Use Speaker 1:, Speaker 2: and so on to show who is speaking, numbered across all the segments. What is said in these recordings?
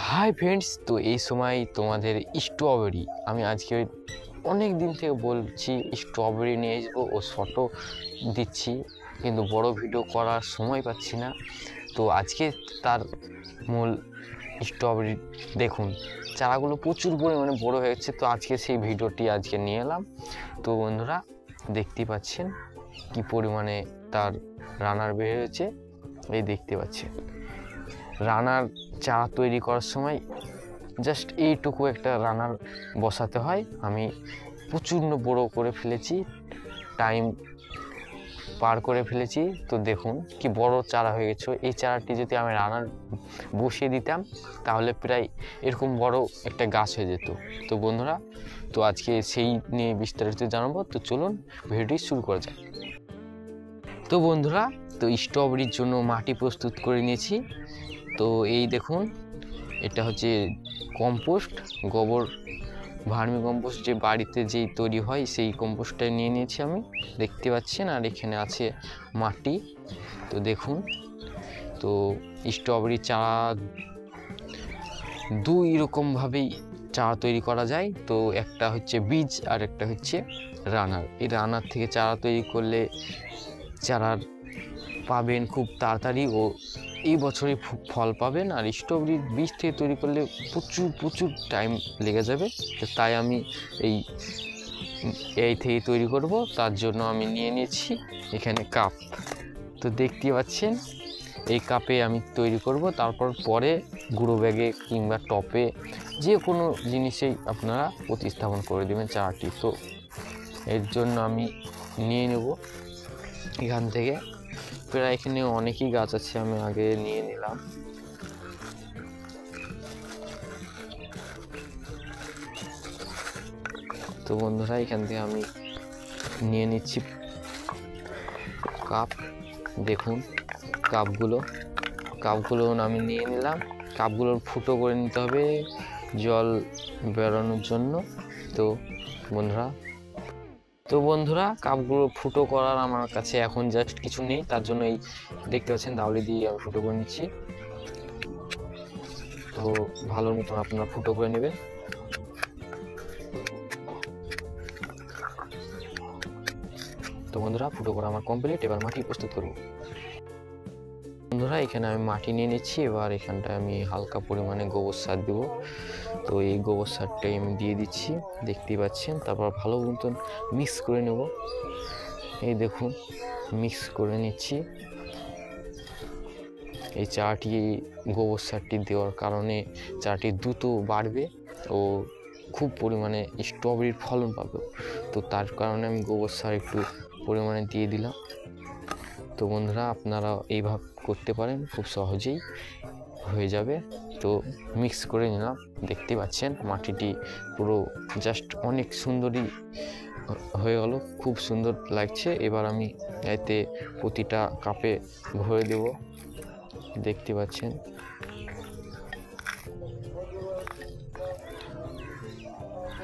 Speaker 1: Hi friends, তো এই সময় তোমাদের স্ট্রবেরি আমি আজকে অনেক দিন থেকে বলছি স্ট্রবেরি নিয়ে আসবো ও ফটো দিচ্ছি, কিন্তু বড় ভিডিও করার সময় পাচ্ছি না। তো আজকে তার মূল স্ট্রবেরি দেখুন, চারাগুলো প্রচুর পরিমাণে বড় হয়েছে। তো আজকে সেই ভিডিওটি আজকে নিয়ে এলাম। তো বন্ধুরা দেখতেই পাচ্ছেন কি পরিমাণে তার রানার বের হয়েছে। এই দেখতে পাচ্ছেন রানার চারা তৈরি করার সময় জাস্ট এইটুকু একটা রানার বসাতে হয়। আমি প্রচণ্ড বড় করে ফেলেছি, টাইম পার করে ফেলেছি। তো দেখুন কি বড় চারা হয়ে গেছে। এই চারাটি যদি আমি রানার বসিয়ে দিতাম তাহলে প্রায় এরকম বড় একটা গাছ হয়ে যেত। তো বন্ধুরা, তো আজকে সেই নিয়ে বিস্তারিত জানাবো। তো চলুন ভিডিওটি শুরু করা যাক। তো বন্ধুরা, তো স্ট্রবেরির জন্য মাটি প্রস্তুত করে নিয়েছি। তো এই দেখুন, এটা হচ্ছে কম্পোস্ট, গোবর, ভার্মি কম্পোস্ট যে বাড়িতে যেই তৈরি হয় সেই কম্পোস্টটা নিয়ে নিয়েছি আমি, দেখতে পাচ্ছেন। আর এখানে আছে মাটি। তো দেখুন, তো স্ট্রবেরি চারা দুই রকমভাবেই চারা তৈরি করা যায়। তো একটা হচ্ছে বীজ আর একটা হচ্ছে রানার। এই রানার থেকে চারা তৈরি করলে চারার পাবেন খুব তাড়াতাড়ি ও এই বছরই ফল পাবেন। আর স্ট্রবেরির বীজ থেকে তৈরি করলে প্রচুর টাইম লেগে যাবে। তো তাই আমি এই থেকে তৈরি করব। তার জন্য আমি নিয়ে নিয়েছি এখানে কাপ। তো দেখতে পাচ্ছেন এই কাপে আমি তৈরি করব। তারপর পরে গুঁড়ো ব্যাগে কিংবা টপে যে কোনো জিনিসেই আপনারা প্রতিস্থাপন করে দেবেন চারাটি। তো এর জন্য আমি নিয়ে নেব এখান থেকে। প্রায় এখানে অনেকই গাছ আছে, আমি আগে নিয়ে নিলাম। তো বন্ধুরা, এখান থেকে আমি নিয়ে নিচ্ছি কাপ। দেখুন কাপগুলো আমি নিয়ে নিলাম। কাপগুলোর ফুটো করে নিতে হবে জল বেরোনোর জন্য। তো বন্ধুরা কাপগুলো ফুটো করার আমার কাছে এখন জাস্ট কিছু নেই, তার জন্য এই দেখতে পাচ্ছেন দাউলি দিয়ে আমি ফুটো করে নিচ্ছি। তো ভালো মতন আপনারা ফুটো করে নেবেন। তো বন্ধুরা, ফুটো করা আমার কমপ্লিট। এবার মাটি প্রস্তুত করব। বন্ধুরা, এখানে আমি মাটি নিয়ে নিচ্ছি। এবার এখানটায় আমি হালকা পরিমাণে গোবর সার দেব। তো এই গোবর সারটাই আমি দিয়ে দিচ্ছি, দেখতেই পাচ্ছেন। তারপর ভালো মতন মিক্স করে নেব। এই দেখুন, মিক্স করে নিচ্ছি। এই চারাটি গোবর সারটি দেওয়ার কারণে চারাটি দ্রুত বাড়বে ও খুব পরিমাণে স্ট্রবেরির ফলন পাবে। তো তার কারণে আমি গোবর সার একটু পরিমাণে দিয়ে দিলাম। তো বন্ধুরা, আপনারা এইভাবে করতে পারেন, খুব সহজেই হয়ে যাবে। তো মিক্স করে নিলাম, দেখতে পাচ্ছেন মাটিটি পুরো জাস্ট অনেক সুন্দরই হয়ে গেল, খুব সুন্দর লাগছে। এবার আমি এতে প্রতিটা কাপে ভরে দেব, দেখতে পাচ্ছেন।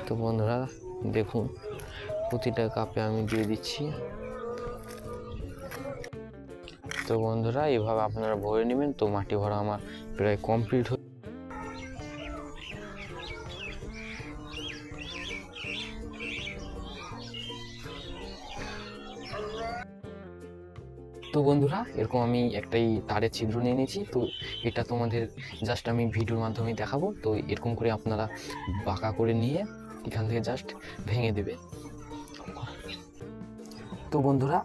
Speaker 1: তো বন্ধুরা দেখুন, প্রতিটা কাপে আমি দিয়ে দিচ্ছি। তো বন্ধুরা, এভাবে আপনারা ভরে নেবেন। তো মাটি ভরা আমার প্রায় কমপ্লিট। তো বন্ধুরা, এরকম আমি একটাই তারের ছিদ্র নিয়ে নিয়েছি। তো এটা তোমাদের জাস্ট আমি ভিডিওর মাধ্যমে দেখাবো। তো এরকম করে আপনারা বাঁকা করে নিয়ে এখান থেকে জাস্ট ভেঙে দেবে। তো বন্ধুরা,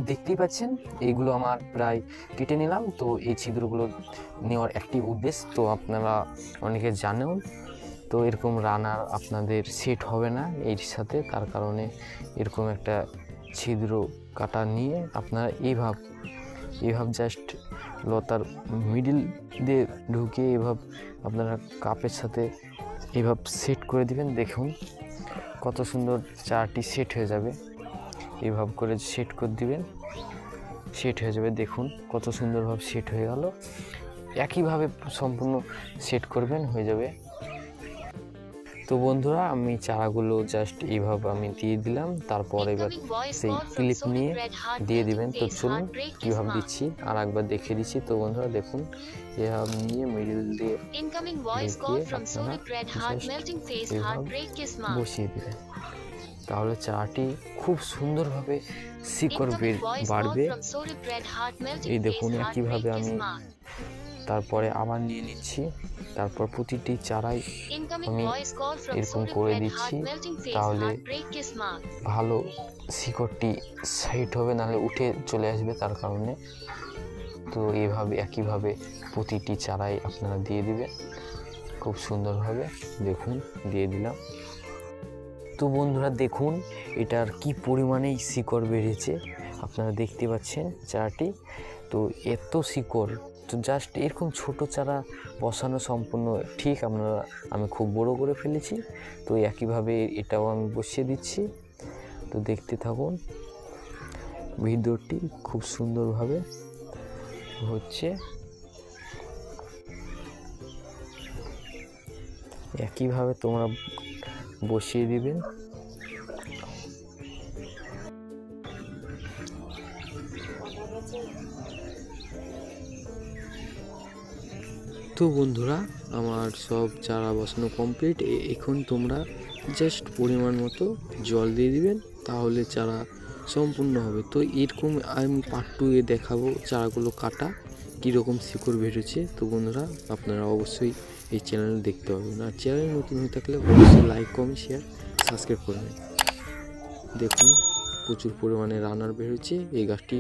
Speaker 1: দেখতেই পাচ্ছেন এইগুলো আমার প্রায় কেটে নিলাম। তো এই ছিদ্রগুলো নেওয়ার একটি উদ্দেশ্য, তো আপনারা অনেকে জানেন। তো এরকম রানার আপনাদের সেট হবে না এর সাথে, তার কারণে এরকম একটা ছিদ্র কাটা নিয়ে আপনারা এইভাবে জাস্ট লতার মিডিল দিয়ে ঢুকিয়ে এইভাবে আপনারা কাপের সাথে এইভাবে সেট করে দিবেন। দেখুন কত সুন্দর চারটি সেট হয়ে যাবে। এইভাবে করে সেট করে দিবেন, সেট হয়ে যাবে। দেখুন কত সুন্দরভাবে সেট হয়ে গেল। একইভাবে সম্পূর্ণ সেট করবেন, হয়ে যাবে। তো বন্ধুরা আমি চারাগুলো জাস্ট এইভাবে আমি দিয়ে দিলাম, তারপর এবার সেই ক্লিপ নিয়ে দিয়ে দিবেন। তো চলুন কীভাবে দিচ্ছি আর একবার দেখিয়ে দিচ্ছি। তো বন্ধুরা দেখুন, এভাবে নিয়ে মিডিল দিয়ে বসিয়ে দেবেন, তাহলে চারাটি খুব সুন্দরভাবে শিকড় বাড়বে। এই দেখুন একইভাবে আমি তারপরে আবার নিয়ে নিচ্ছি, তারপর প্রতিটি চারাই আমি এরকম করে দিচ্ছি, তাহলে ভালো শিকড়টি সাইড হবে, নাহলে উঠে চলে আসবে তার কারণে। তো এইভাবে একইভাবে প্রতিটি চারাই আপনারা দিয়ে দিবেন খুব সুন্দরভাবে। দেখুন দিয়ে দিলাম। তো বন্ধুরা দেখুন এটার কি পরিমাণে শিকড় বেড়েছে, আপনারা দেখতে পাচ্ছেন চারাটি। তো এত শিকড়, তো জাস্ট এরকম ছোট চারা বসানো সম্পূর্ণ ঠিক, আমি খুব বড় করে ফেলেছি। তো একইভাবে এটাও আমি বসিয়ে দিচ্ছি। তো দেখতে থাকুন, ভিডিওটি খুব সুন্দরভাবে হচ্ছে। একইভাবে তোমরা বসিয়ে দিবেন। তো বন্ধুরা আমার সব চারা বসানো কমপ্লিট। এখন তোমরা জাস্ট পরিমাণ মতো জল দিয়ে দিবেন, তাহলে চারা সম্পূর্ণ হবে। তো এরকম আমি পার্ট 2 এ দেখাবো চারাগুলো কাটা কীরকম শিকড় বেরোচ্ছে। তো বন্ধুরা আপনারা অবশ্যই এই চ্যানেল দেখতে পাবেন, আর চ্যানেল নতুন হয়ে থাকলে অবশ্যই লাইক কমেন্ট শেয়ার সাবস্ক্রাইব করবেন। দেখুন প্রচুর পরিমাণে রানার বেরোচ্ছে। এই গাছটি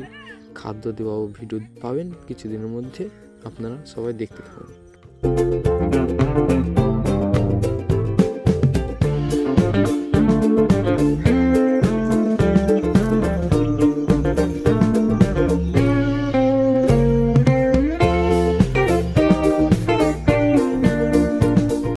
Speaker 1: খাদ্য দেওয়া ভিডিও পাবেন কিছুদিনের মধ্যে, আপনারা সবাই দেখতে থাকুন।